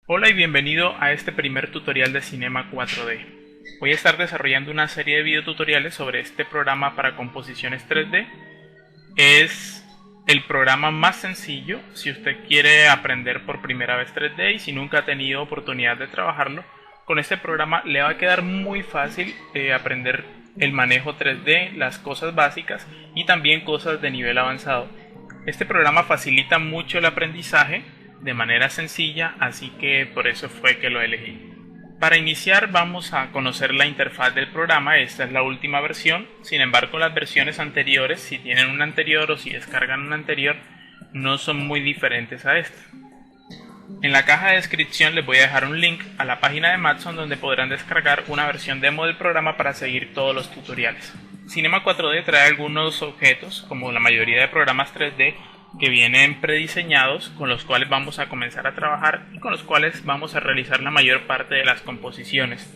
Hola y bienvenido a este primer tutorial de Cinema 4D. Voy a estar desarrollando una serie de videotutoriales sobre este programa para composiciones 3D. Es el programa más sencillo si usted quiere aprender por primera vez 3D y si nunca ha tenido oportunidad de trabajarlo. Con este programa le va a quedar muy fácil aprender el manejo 3D, las cosas básicas y también cosas de nivel avanzado. Este programa facilita mucho el aprendizaje de manera sencilla, así que por eso fue que lo elegí. Para iniciar vamos a conocer la interfaz del programa. Esta es la última versión, sin embargo las versiones anteriores, si tienen una anterior o si descargan una anterior, no son muy diferentes a esta. En la caja de descripción les voy a dejar un link a la página de Maxon donde podrán descargar una versión demo del programa para seguir todos los tutoriales. Cinema 4D trae algunos objetos, como la mayoría de programas 3D, que vienen prediseñados, con los cuales vamos a comenzar a trabajar y con los cuales vamos a realizar la mayor parte de las composiciones.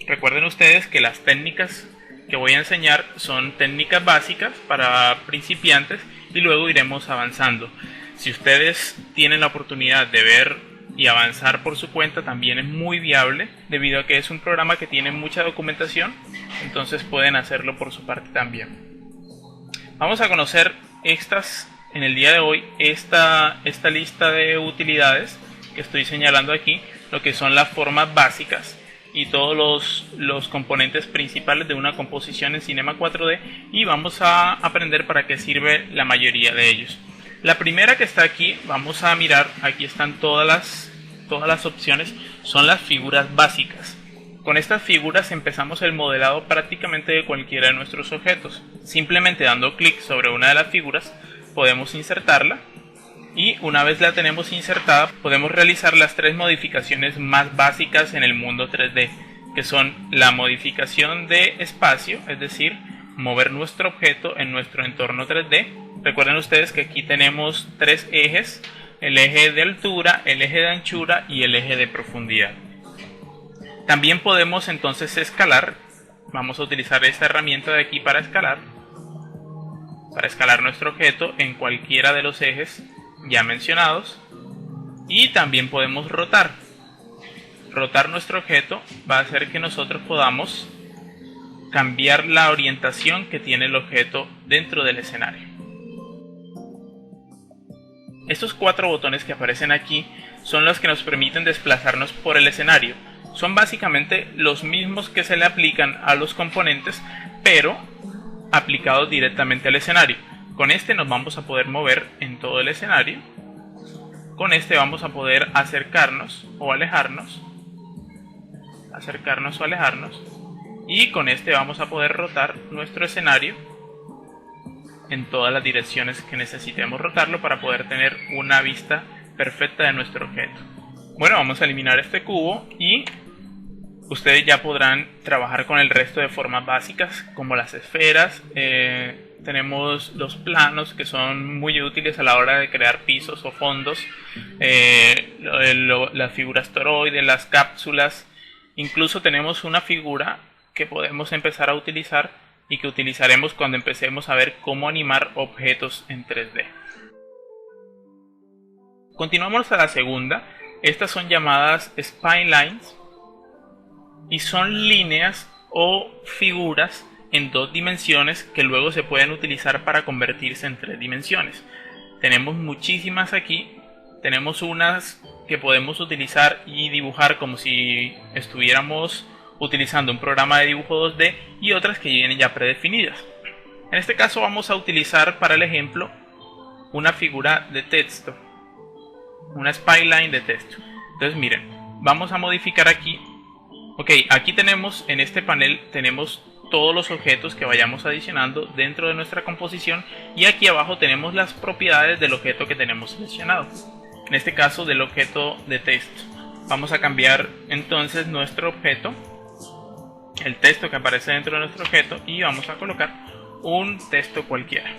Recuerden ustedes que las técnicas que voy a enseñar son técnicas básicas para principiantes y luego iremos avanzando. Si ustedes tienen la oportunidad de ver y avanzar por su cuenta, también es muy viable, debido a que es un programa que tiene mucha documentación, entonces pueden hacerlo por su parte también. Vamos a conocer en el día de hoy esta lista de utilidades que estoy señalando aquí, lo que son las formas básicas y todos los componentes principales de una composición en Cinema 4D, y vamos a aprender para qué sirve la mayoría de ellos. La primera que está aquí, vamos a mirar, aquí están todas las opciones, son las figuras básicas. Con estas figuras empezamos el modelado prácticamente de cualquiera de nuestros objetos. Simplemente dando clic sobre una de las figuras podemos insertarla, y una vez la tenemos insertada podemos realizar las tres modificaciones más básicas en el mundo 3D, que son la modificación de espacio, es decir, mover nuestro objeto en nuestro entorno 3D. Recuerden ustedes que aquí tenemos tres ejes: el eje de altura, el eje de anchura y el eje de profundidad. También podemos entonces escalar. Vamos a utilizar esta herramienta de aquí para escalar nuestro objeto en cualquiera de los ejes ya mencionados. Y también podemos rotar nuestro objeto. Va a hacer que nosotros podamos cambiar la orientación que tiene el objeto dentro del escenario. Estos cuatro botones que aparecen aquí son los que nos permiten desplazarnos por el escenario. Son básicamente los mismos que se le aplican a los componentes, pero aplicados directamente al escenario. Con este nos vamos a poder mover en todo el escenario. Con este vamos a poder acercarnos o alejarnos. Y con este vamos a poder rotar nuestro escenario en todas las direcciones que necesitemos rotarlo para poder tener una vista perfecta de nuestro objeto. Bueno, vamos a eliminar este cubo y ustedes ya podrán trabajar con el resto de formas básicas, como las esferas. Tenemos los planos, que son muy útiles a la hora de crear pisos o fondos, las figuras toroides, las cápsulas. Incluso tenemos una figura que podemos empezar a utilizar y que utilizaremos cuando empecemos a ver cómo animar objetos en 3D. Continuamos a la segunda. Estas son llamadas splines y son líneas o figuras en dos dimensiones que luego se pueden utilizar para convertirse en tres dimensiones. Tenemos muchísimas aquí. Tenemos unas que podemos utilizar y dibujar como si estuviéramos utilizando un programa de dibujo 2D, y otras que vienen ya predefinidas. En este caso vamos a utilizar para el ejemplo una figura de texto, una spline de texto. Entonces miren, vamos a modificar aquí. Ok, aquí tenemos, en este panel tenemos todos los objetos que vayamos adicionando dentro de nuestra composición, y aquí abajo tenemos las propiedades del objeto que tenemos seleccionado, en este caso del objeto de texto. Vamos a cambiar entonces nuestro objeto, el texto que aparece dentro de nuestro objeto, y vamos a colocar un texto cualquiera.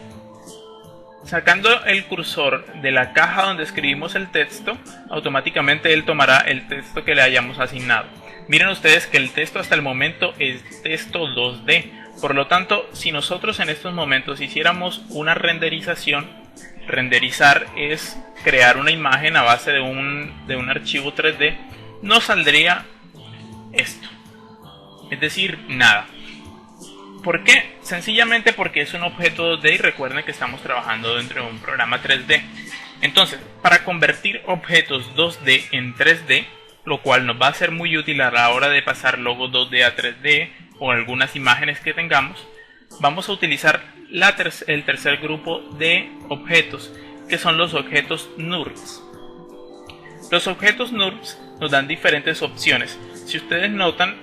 Sacando el cursor de la caja donde escribimos el texto, automáticamente él tomará el texto que le hayamos asignado. Miren ustedes que el texto hasta el momento es texto 2D. Por lo tanto, si nosotros en estos momentos hiciéramos una renderización, renderizar es crear una imagen a base de un archivo 3D, nos saldría esto, es decir, nada. ¿Por qué? Sencillamente porque es un objeto 2D y recuerden que estamos trabajando dentro de un programa 3D. Entonces, para convertir objetos 2D en 3D, lo cual nos va a ser muy útil a la hora de pasar logos 2D a 3D o algunas imágenes que tengamos, vamos a utilizar el tercer grupo de objetos, que son los objetos NURBS. Los objetos NURBS nos dan diferentes opciones. Si ustedes notan,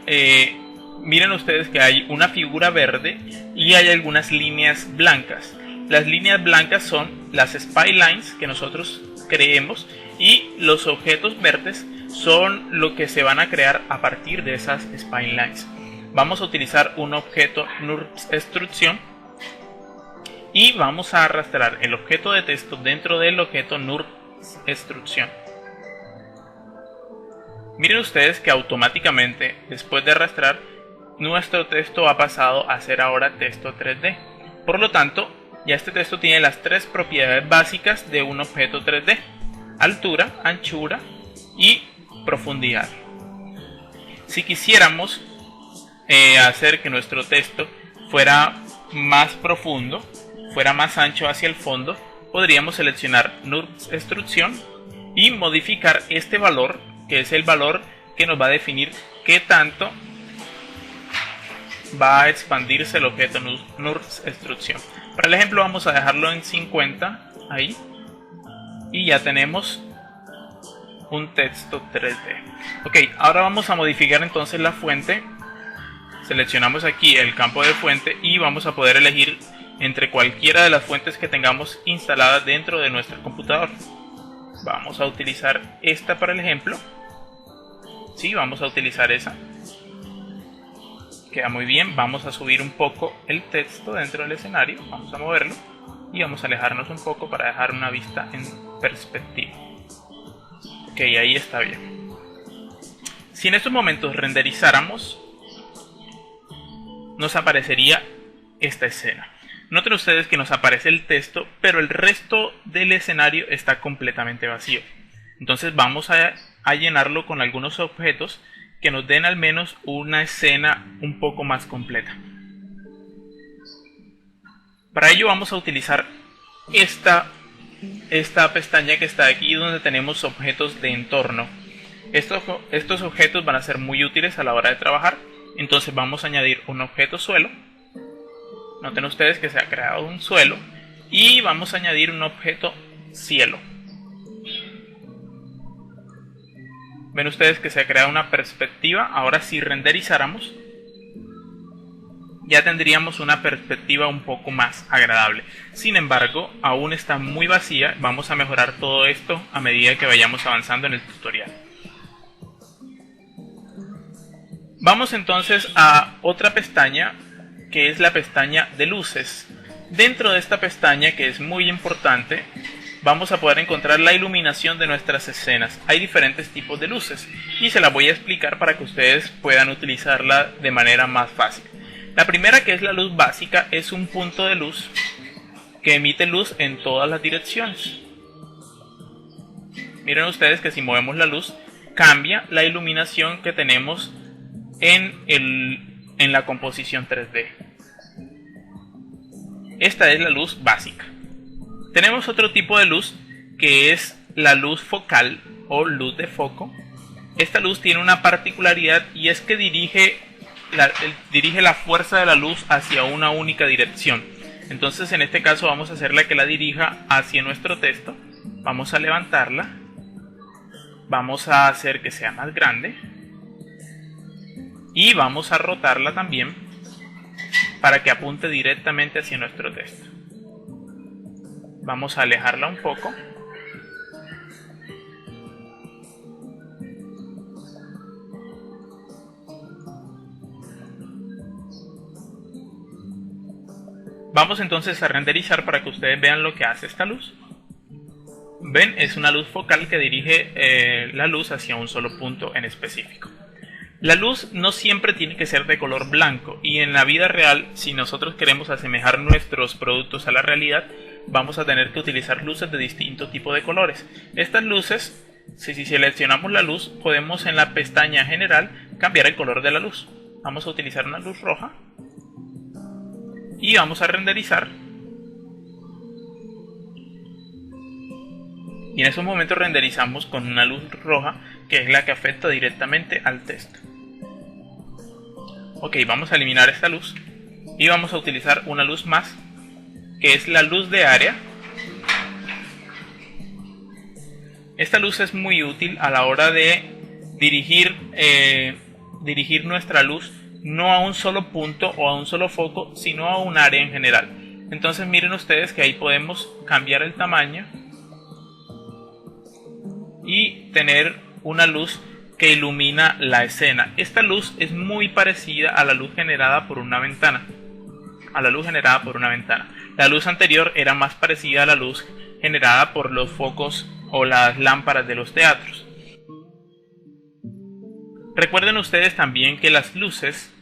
miren ustedes que hay una figura verde y hay algunas líneas blancas. Las líneas blancas son las splines que nosotros creemos y los objetos verdes son lo que se van a crear a partir de esas splines. Vamos a utilizar un objeto NURBS extrusión y vamos a arrastrar el objeto de texto dentro del objeto NURBS extrusión. Miren ustedes que automáticamente, después de arrastrar, nuestro texto ha pasado a ser ahora texto 3D. Por lo tanto, ya este texto tiene las tres propiedades básicas de un objeto 3D: altura, anchura y profundidad. Si quisiéramos hacer que nuestro texto fuera más profundo, fuera más ancho hacia el fondo, podríamos seleccionar NURBS extrusión y modificar este valor, que es el valor que nos va a definir qué tanto va a expandirse el objeto NURBS extrusión. Para el ejemplo vamos a dejarlo en 50 ahí y ya tenemos un texto 3D. Ok, ahora vamos a modificar entonces la fuente. Seleccionamos aquí el campo de fuente y vamos a poder elegir entre cualquiera de las fuentes que tengamos instaladas dentro de nuestro computador. Vamos a utilizar esta para el ejemplo. Sí, vamos a utilizar esa. Queda muy bien. Vamos a subir un poco el texto dentro del escenario. Vamos a moverlo y vamos a alejarnos un poco para dejar una vista en perspectiva. Ok, ahí está bien. Si en estos momentos renderizáramos, nos aparecería esta escena. Noten ustedes que nos aparece el texto, pero el resto del escenario está completamente vacío. Entonces vamos a llenarlo con algunos objetos que nos den al menos una escena un poco más completa. Para ello vamos a utilizar esta pestaña que está aquí, donde tenemos objetos de entorno. Estos objetos van a ser muy útiles a la hora de trabajar. Entonces vamos a añadir un objeto suelo. Noten ustedes que se ha creado un suelo. Y vamos a añadir un objeto cielo. Ven ustedes que se ha creado una perspectiva. Ahora si renderizáramos, ya tendríamos una perspectiva un poco más agradable. Sin embargo, aún está muy vacía. Vamos a mejorar todo esto a medida que vayamos avanzando en el tutorial. Vamos entonces a otra pestaña, que es la pestaña de luces. Dentro de esta pestaña, que es muy importante, vamos a poder encontrar la iluminación de nuestras escenas. Hay diferentes tipos de luces y se las voy a explicar para que ustedes puedan utilizarla de manera más fácil. La primera, que es la luz básica, es un punto de luz que emite luz en todas las direcciones. Miren ustedes que si movemos la luz, cambia la iluminación que tenemos en la composición 3D. Esta es la luz básica. Tenemos otro tipo de luz, que es la luz focal o luz de foco. Esta luz tiene una particularidad y es que dirige la fuerza de la luz hacia una única dirección. Entonces en este caso vamos a hacerla que la dirija hacia nuestro texto. Vamos a levantarla. Vamos a hacer que sea más grande. Y vamos a rotarla también para que apunte directamente hacia nuestro texto. Vamos a alejarla un poco. Vamos entonces a renderizar para que ustedes vean lo que hace esta luz. Ven, es una luz focal que dirige la luz hacia un solo punto en específico. La luz no siempre tiene que ser de color blanco, y en la vida real, si nosotros queremos asemejar nuestros productos a la realidad, vamos a tener que utilizar luces de distinto tipo de colores. Estas luces, si seleccionamos la luz, podemos en la pestaña general cambiar el color de la luz. Vamos a utilizar una luz roja y vamos a renderizar. Y en esos momentos renderizamos con una luz roja, que es la que afecta directamente al texto. Ok, vamos a eliminar esta luz y vamos a utilizar una luz más, que es la luz de área. Esta luz es muy útil a la hora de dirigir nuestra luz no a un solo punto o a un solo foco, sino a un área en general. Entonces miren ustedes que ahí podemos cambiar el tamaño y tener una luz que ilumina la escena. Esta luz es muy parecida a la luz generada por una ventana. La luz anterior era más parecida a la luz generada por los focos o las lámparas de los teatros. Recuerden ustedes también que las luces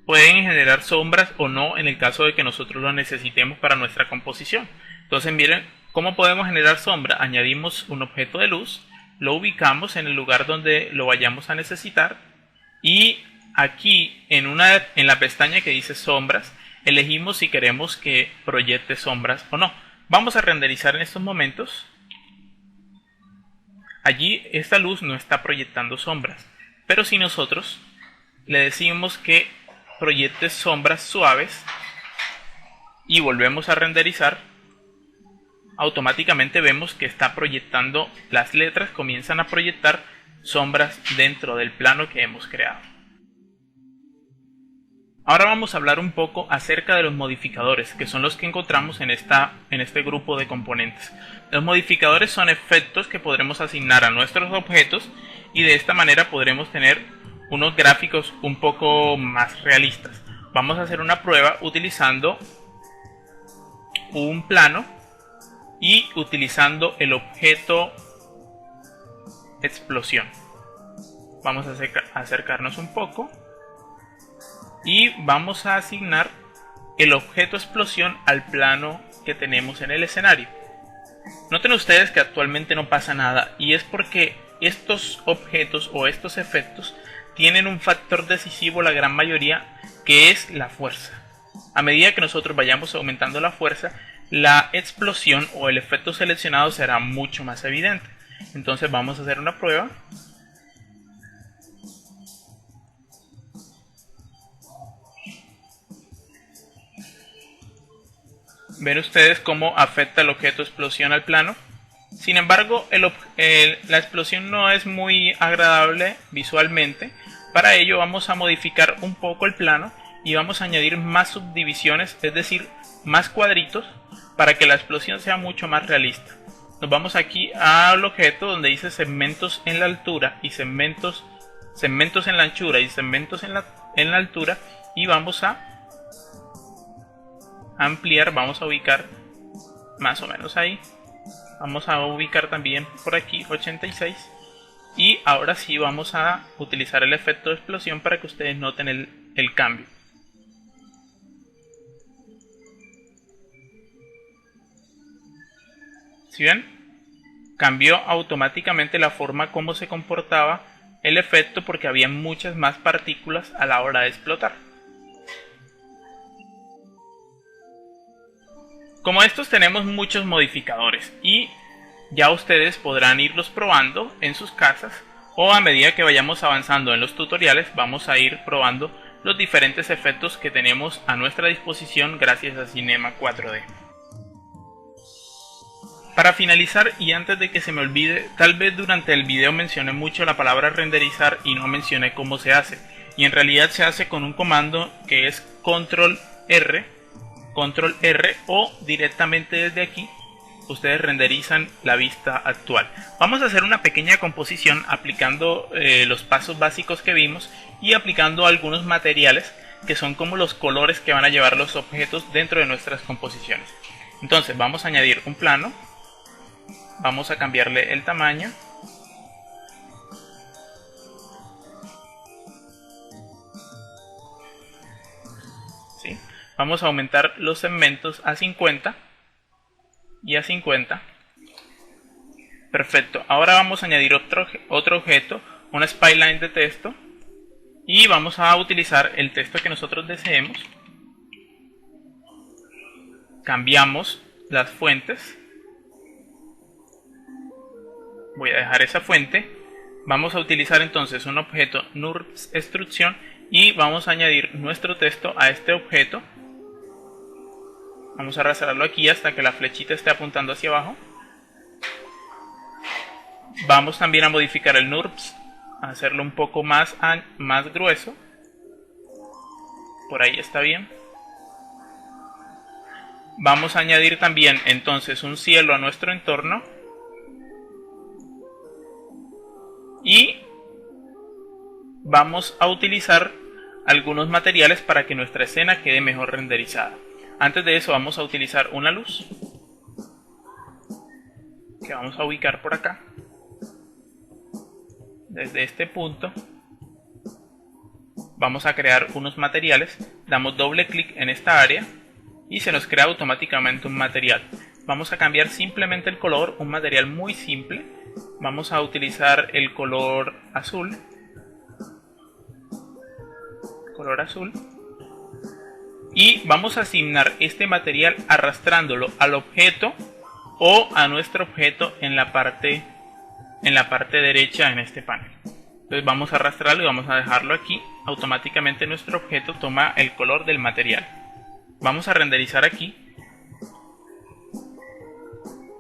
pueden generar sombras o no en el caso de que nosotros lo necesitemos para nuestra composición. Entonces miren cómo podemos generar sombra. Añadimos un objeto de luz, lo ubicamos en el lugar donde lo vayamos a necesitar y aquí en la pestaña que dice sombras elegimos si queremos que proyecte sombras o no. Vamos a renderizar en estos momentos. Allí esta luz no está proyectando sombras, pero si nosotros le decimos que proyecte sombras suaves y volvemos a renderizar, automáticamente vemos que está proyectando, las letras comienzan a proyectar sombras dentro del plano que hemos creado. Ahora vamos a hablar un poco acerca de los modificadores, que son los que encontramos en este grupo de componentes. Los modificadores son efectos que podremos asignar a nuestros objetos y de esta manera podremos tener unos gráficos un poco más realistas. Vamos a hacer una prueba utilizando un plano y utilizando el objeto explosión. Vamos a acercarnos un poco y vamos a asignar el objeto explosión al plano que tenemos en el escenario. Noten ustedes que actualmente no pasa nada y es porque estos objetos o estos efectos tienen un factor decisivo, la gran mayoría, que es la fuerza. A medida que nosotros vayamos aumentando la fuerza, la explosión o el efecto seleccionado será mucho más evidente. Entonces vamos a hacer una prueba. Ven ustedes cómo afecta el objeto explosión al plano. Sin embargo, la explosión no es muy agradable visualmente. Para ello vamos a modificar un poco el plano y vamos a añadir más subdivisiones, es decir, más cuadritos, para que la explosión sea mucho más realista. Nos vamos aquí al objeto donde dice segmentos en la altura y segmentos en la anchura y segmentos en la altura, y vamos a ampliar, vamos a ubicar más o menos ahí. Vamos a ubicar también por aquí 86. Y ahora sí vamos a utilizar el efecto de explosión para que ustedes noten el cambio. ¿Sí ven? Cambió automáticamente la forma como se comportaba el efecto porque había muchas más partículas a la hora de explotar. Como estos tenemos muchos modificadores y ya ustedes podrán irlos probando en sus casas, o a medida que vayamos avanzando en los tutoriales vamos a ir probando los diferentes efectos que tenemos a nuestra disposición gracias a Cinema 4D. Para finalizar y antes de que se me olvide, tal vez durante el video mencioné mucho la palabra renderizar y no mencioné cómo se hace, y en realidad se hace con un comando que es Control R o directamente desde aquí ustedes renderizan la vista actual. Vamos a hacer una pequeña composición aplicando los pasos básicos que vimos y aplicando algunos materiales que son como los colores que van a llevar los objetos dentro de nuestras composiciones. Entonces vamos a añadir un plano, vamos a cambiarle el tamaño, ¿sí? Vamos a aumentar los segmentos a 50 y a 50. Perfecto. Ahora vamos a añadir otro objeto, una spline de texto, y vamos a utilizar el texto que nosotros deseemos. Cambiamos las fuentes. Voy a dejar esa fuente. Vamos a utilizar entonces un objeto NURBS extrusión y vamos a añadir nuestro texto a este objeto. Vamos a arrastrarlo aquí hasta que la flechita esté apuntando hacia abajo. Vamos también a modificar el NURBS, a hacerlo un poco más grueso. Por ahí está bien. Vamos a añadir también entonces un cielo a nuestro entorno. Y vamos a utilizar algunos materiales para que nuestra escena quede mejor renderizada. Antes de eso vamos a utilizar una luz que vamos a ubicar por acá. Desde este punto vamos a crear unos materiales, damos doble clic en esta área y se nos crea automáticamente un material. Vamos a cambiar simplemente el color, un material muy simple. Vamos a utilizar el color azul. Y vamos a asignar este material arrastrándolo al objeto o a nuestro objeto en la parte derecha en este panel. Entonces vamos a arrastrarlo y vamos a dejarlo aquí. Automáticamente nuestro objeto toma el color del material. Vamos a renderizar aquí.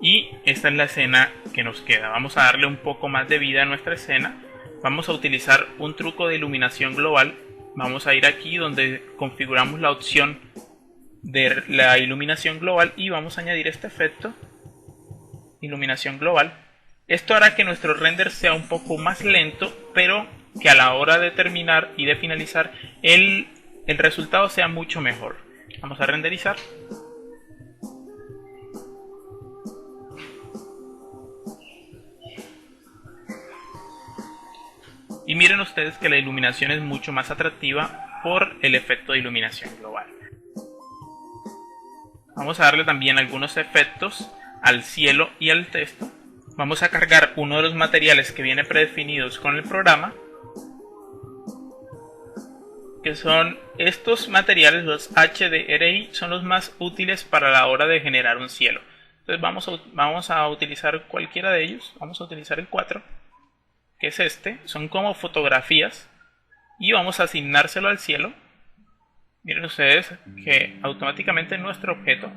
Y esta es la escena que nos queda. Vamos a darle un poco más de vida a nuestra escena. Vamos a utilizar un truco de iluminación global. Vamos a ir aquí donde configuramos la opción de la iluminación global y vamos a añadir este efecto, iluminación global. Esto hará que nuestro render sea un poco más lento, pero que a la hora de terminar y de finalizar el resultado sea mucho mejor. Vamos a renderizar. Y miren ustedes que la iluminación es mucho más atractiva por el efecto de iluminación global. Vamos a darle también algunos efectos al cielo y al texto. Vamos a cargar uno de los materiales que viene predefinidos con el programa, que son estos materiales, los HDRI, son los más útiles para la hora de generar un cielo. Entonces vamos a utilizar cualquiera de ellos. Vamos a utilizar el 4. Que es este, son como fotografías y vamos a asignárselo al cielo. Miren ustedes que automáticamente nuestro objeto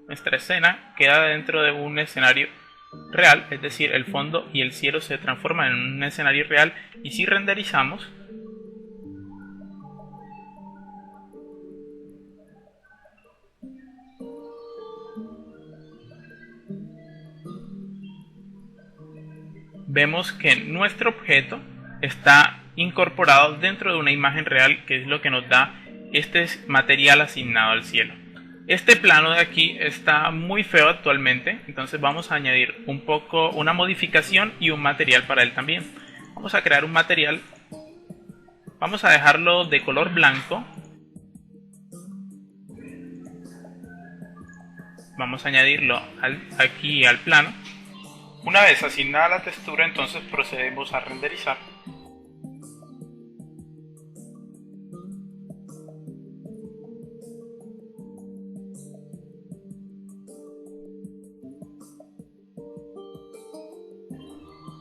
nuestra escena queda dentro de un escenario real, es decir, el fondo y el cielo se transforman en un escenario real. Y si renderizamos, vemos que nuestro objeto está incorporado dentro de una imagen real, que es lo que nos da este material asignado al cielo. Este plano de aquí está muy feo actualmente, entonces vamos a añadir una modificación y un material para él también. Vamos a crear un material, vamos a dejarlo de color blanco. Vamos a añadirlo aquí al plano. Una vez asignada la textura, entonces procedemos a renderizar.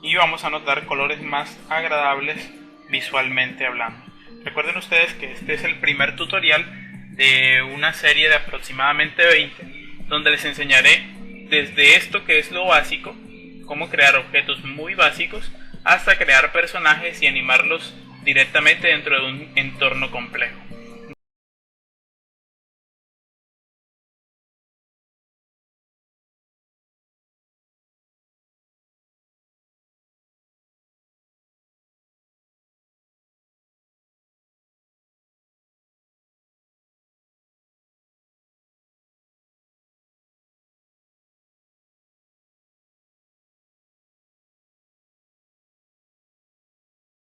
Y vamos a notar colores más agradables visualmente hablando. Recuerden ustedes que este es el primer tutorial de una serie de aproximadamente 20, donde les enseñaré desde esto que es lo básico, cómo crear objetos muy básicos, hasta crear personajes y animarlos directamente dentro de un entorno complejo.